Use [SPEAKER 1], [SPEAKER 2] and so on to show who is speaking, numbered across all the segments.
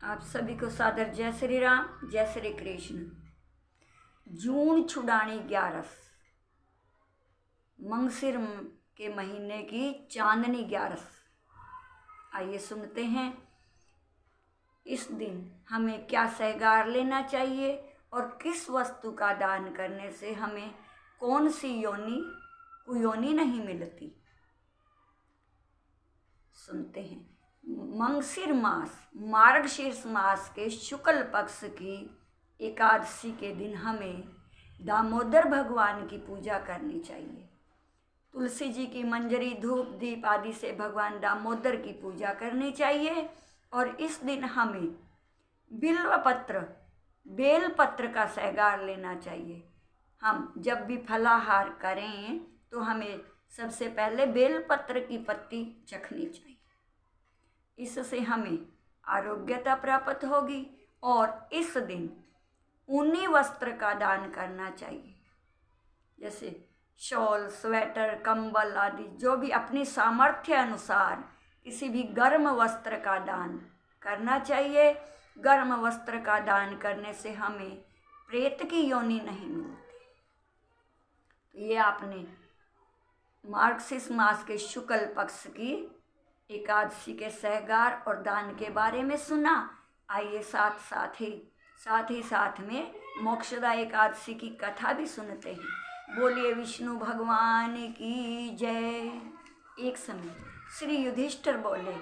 [SPEAKER 1] आप सभी को सादर जय श्री राम, जय श्री कृष्ण। जून छुड़ानी 11, मंगसिर के महीने की चांदनी 11। आइए सुनते हैं इस दिन हमें क्या सहगार लेना चाहिए और किस वस्तु का दान करने से हमें कौन सी कुयोनी नहीं मिलती। सुनते हैं। मंगसिर मास, मार्गशीर्ष मास के शुक्ल पक्ष की एकादशी के दिन हमें दामोदर भगवान की पूजा करनी चाहिए। तुलसी जी की मंजरी, धूप, दीप आदि से भगवान दामोदर की पूजा करनी चाहिए। और इस दिन हमें बेलपत्र का सहगार लेना चाहिए। हम जब भी फलाहार करें तो हमें सबसे पहले बेलपत्र की पत्ती चखनी चाहिए। इससे हमें आरोग्यता प्राप्त होगी। और इस दिन ऊनी वस्त्र का दान करना चाहिए, जैसे शॉल, स्वेटर, कंबल आदि, जो भी अपनी सामर्थ्य अनुसार किसी भी गर्म वस्त्र का दान करना चाहिए। गर्म वस्त्र का दान करने से हमें प्रेत की योनि नहीं मिलती। तो ये आपने मार्गशीर्ष मास के शुक्ल पक्ष की एकादशी के सहगार और दान के बारे में सुना। आइए साथ में मोक्षदा एकादशी की कथा भी सुनते हैं। बोलिए विष्णु भगवान की जय। एक समय श्री युधिष्ठिर बोले,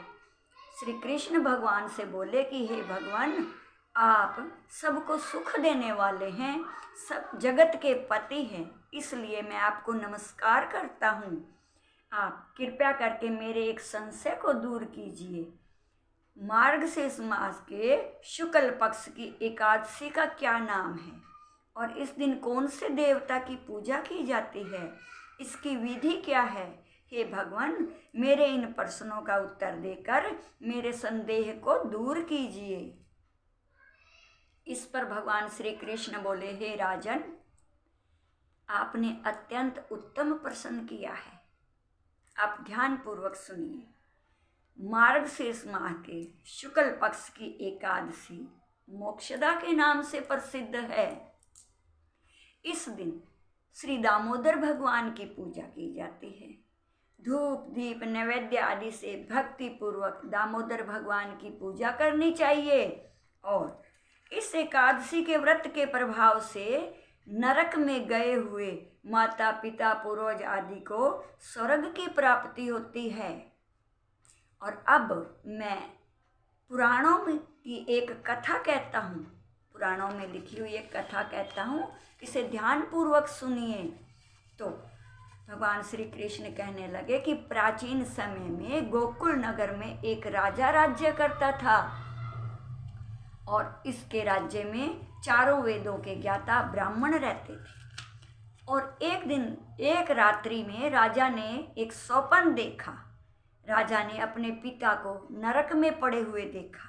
[SPEAKER 1] श्री कृष्ण भगवान से बोले कि हे भगवान, आप सबको सुख देने वाले हैं, सब जगत के पति हैं, इसलिए मैं आपको नमस्कार करता हूँ। आप कृपया करके मेरे एक संशय को दूर कीजिए। मार्गशीर्ष मास के शुक्ल पक्ष की एकादशी का क्या नाम है और इस दिन कौन से देवता की पूजा की जाती है, इसकी विधि क्या है। हे भगवान, मेरे इन प्रश्नों का उत्तर देकर मेरे संदेह को दूर कीजिए। इस पर भगवान श्री कृष्ण बोले, हे राजन, आपने अत्यंत उत्तम प्रश्न किया है। आप ध्यान पूर्वक सुनिए। मार्गशीर्ष माह के शुक्ल पक्ष की एकादशी मोक्षदा के नाम से प्रसिद्ध है। इस दिन श्री दामोदर भगवान की पूजा की जाती है। धूप, दीप, नैवेद्य आदि से भक्ति पूर्वक दामोदर भगवान की पूजा करनी चाहिए। और इस एकादशी के व्रत के प्रभाव से नरक में गए हुए माता पिता, पूर्वज आदि को स्वर्ग की प्राप्ति होती है। और अब मैं पुराणों में की एक कथा कहता हूँ, पुराणों में लिखी हुई एक कथा कहता हूँ, इसे ध्यान पूर्वक सुनिए। तो भगवान श्री कृष्ण कहने लगे कि प्राचीन समय में गोकुल नगर में एक राजा राज्य करता था और इसके राज्य में चारों वेदों के ज्ञाता ब्राह्मण रहते थे। और एक रात्रि में राजा ने एक स्वप्न देखा। राजा ने अपने पिता को नरक में पड़े हुए देखा।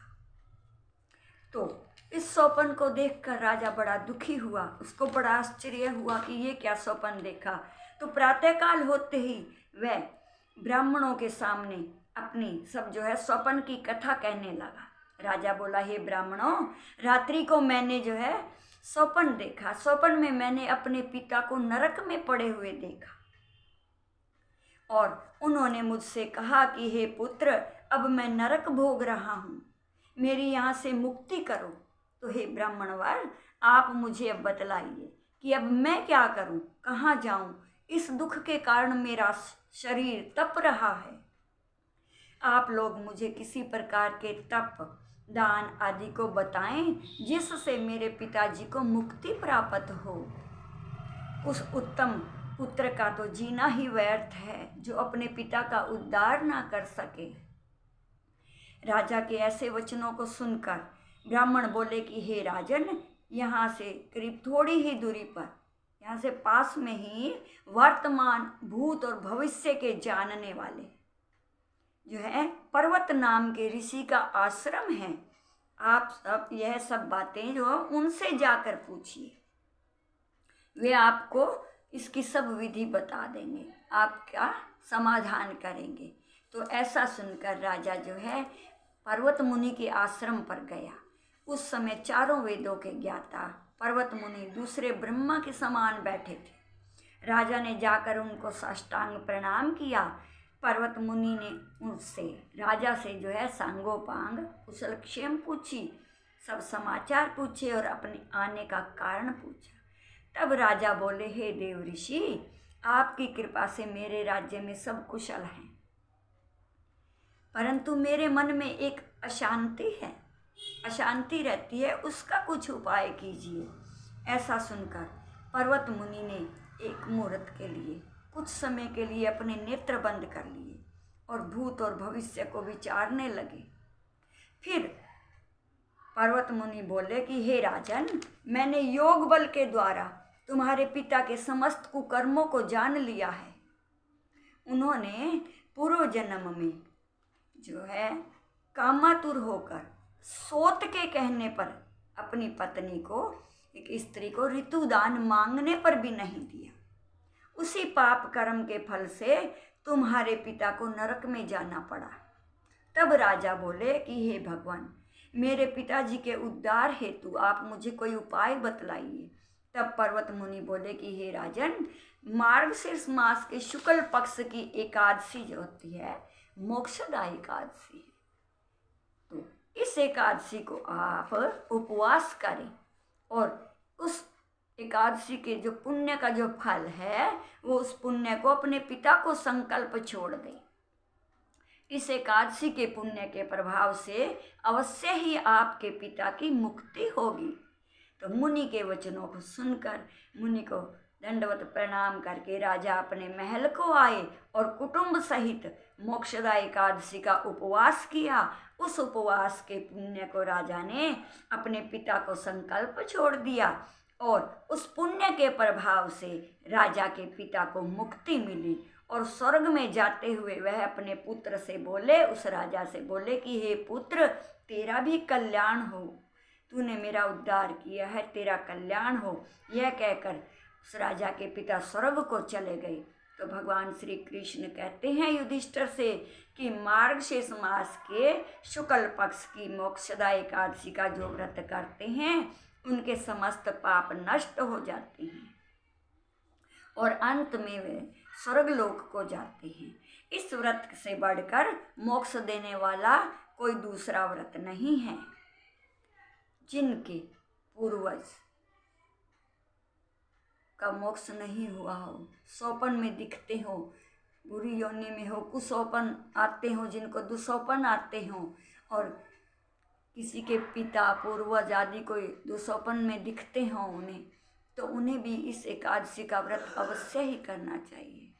[SPEAKER 1] तो इस स्वप्न को देखकर राजा बड़ा दुखी हुआ। उसको बड़ा आश्चर्य हुआ कि ये क्या स्वप्न देखा। तो प्रातःकाल होते ही वह ब्राह्मणों के सामने अपनी सब स्वप्न की कथा कहने लगा। राजा बोला, हे ब्राह्मणों, रात्रि को मैंने स्वप्न देखा। स्वप्न में मैंने अपने पिता को नरक में पड़े हुए देखा और उन्होंने मुझसे कहा कि हे पुत्र, अब मैं नरक भोग रहा हूँ, मेरी यहाँ से मुक्ति करो। तो हे ब्राह्मणवर, आप मुझे अब बतलाइए कि अब मैं क्या करूँ, कहाँ जाऊँ। इस दुख के कारण मेरा शरीर तप रहा है। आप लोग मुझे किसी प्रकार के तप, दान आदि को बताएं जिससे मेरे पिताजी को मुक्ति प्राप्त हो। उस उत्तम पुत्र का तो जीना ही व्यर्थ है जो अपने पिता का उद्धार ना कर सके। राजा के ऐसे वचनों को सुनकर ब्राह्मण बोले कि हे राजन, यहाँ से करीब थोड़ी ही दूरी पर, यहाँ से पास में ही वर्तमान, भूत और भविष्य के जानने वाले पर्वत नाम के ऋषि का आश्रम है। आप सब यह सब बातें उनसे जाकर पूछिए, वे आपको इसकी सब विधि बता देंगे, आपका समाधान करेंगे। तो ऐसा सुनकर राजा पर्वत मुनि के आश्रम पर गया। उस समय चारों वेदों के ज्ञाता पर्वत मुनि दूसरे ब्रह्मा के समान बैठे थे। राजा ने जाकर उनको साष्टांग प्रणाम किया। पर्वत मुनि ने उससे राजा से जो है सांगोपांग कुशल क्षेम पूछी, सब समाचार पूछे और अपने आने का कारण पूछा। तब राजा बोले, हे देव ऋषि, आपकी कृपा से मेरे राज्य में सब कुशल हैं, परंतु मेरे मन में एक अशांति रहती है, उसका कुछ उपाय कीजिए। ऐसा सुनकर पर्वत मुनि ने एक मुहूर्त के लिए कुछ समय के लिए अपने नेत्र बंद कर लिए और भूत और भविष्य को विचारने लगे। फिर पर्वत मुनि बोले कि हे राजन, मैंने योग बल के द्वारा तुम्हारे पिता के समस्त कुकर्मों को जान लिया है। उन्होंने पूर्व जन्म में जो है कामातुर होकर सोत के कहने पर अपनी पत्नी को, एक स्त्री को ऋतुदान मांगने पर भी नहीं दिया। उसी पाप कर्म के फल से तुम्हारे पिता को नरक में जाना पड़ा। तब राजा बोले कि हे भगवान, मेरे पिताजी के उद्धार हेतु आप मुझे कोई उपाय बतलाइए। तब पर्वत मुनि बोले कि हे राजन, मार्गशीर्ष मास के शुक्ल पक्ष की एकादशी जो होती है मोक्षदायी एकादशी है, तो इस एकादशी को आप उपवास करें और उस एकादशी के जो पुण्य का जो फल है वो उस पुण्य को अपने पिता को संकल्प छोड़ दें। इस एकादशी के पुण्य के प्रभाव से अवश्य ही आपके पिता की मुक्ति होगी। तो मुनि के वचनों को सुनकर मुनि को दंडवत प्रणाम करके राजा अपने महल को आए और कुटुंब सहित मोक्षदा एकादशी का उपवास किया। उस उपवास के पुण्य को राजा ने अपने पिता को संकल्प छोड़ दिया और उस पुण्य के प्रभाव से राजा के पिता को मुक्ति मिली और स्वर्ग में जाते हुए वह अपने पुत्र से बोले, उस राजा से बोले कि हे पुत्र, तेरा भी कल्याण हो, तूने मेरा उद्धार किया है, तेरा कल्याण हो। यह कहकर उस राजा के पिता स्वर्ग को चले गए। तो भगवान श्री कृष्ण कहते हैं युधिष्ठिर से कि मार्गशीर्ष मास के शुक्ल पक्ष की मोक्षदा एकादशी का जो व्रत करते हैं उनके समस्त पाप नष्ट हो जाते हैं और अंत में वे स्वर्गलोक को जाते हैं। इस व्रत से बढ़कर मोक्ष देने वाला कोई दूसरा व्रत नहीं है। जिनके पूर्वज का मोक्ष नहीं हुआ हो, सौपन में दिखते हो, बुरी योनि में हो, कुसौपन आते हो, जिनको दुसौपन आते हो और किसी के पिता पूर्वज आदि कोई दुसौपन में दिखते हो उन्हें, तो उन्हें भी इस एकादशी का व्रत अवश्य ही करना चाहिए।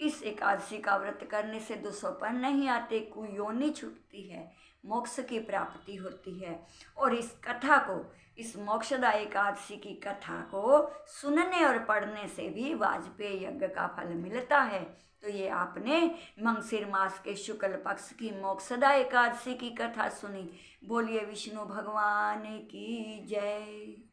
[SPEAKER 1] इस एकादशी का व्रत करने से दुसौपन नहीं आते, कुयोनि छूटती है, मोक्ष की प्राप्ति होती है। और इस कथा को, इस मोक्षदा एकादशी की कथा को सुनने और पढ़ने से भी वाजपेयी यज्ञ का फल मिलता है। तो ये आपने मंगशिर मास के शुक्ल पक्ष की मोक्षदा एकादशी की कथा सुनी। बोलिए विष्णु भगवान की जय।